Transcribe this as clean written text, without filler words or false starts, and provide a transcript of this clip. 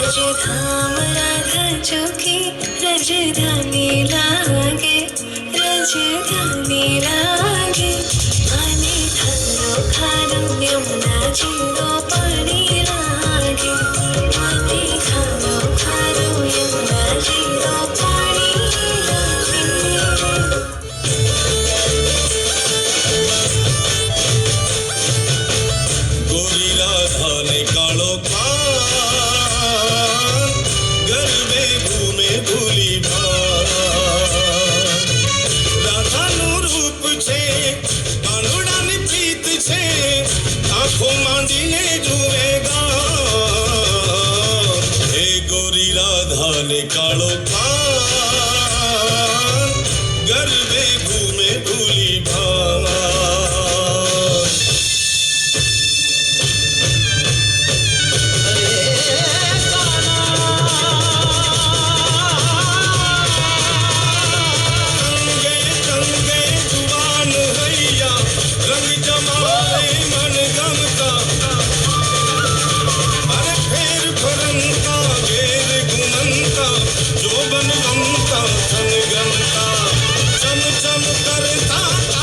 धाम राधा चौकी राजधानी लागे राजधानी लागे पानी थारो खारो यमुना जीरो पानी लागे पानी थारो खारो यमुना जीरो पानी लागे गोरी राधा ने कालो ભૂલી રાધાનું રૂપ છે કાનુડાની પ્રીત છે આંખો માંડીને જુએગા હે ગોરી રાધાને કાળો કાન ગરબે ઘૂમે ભૂલી जो बन गमता थन गमता चम चम करता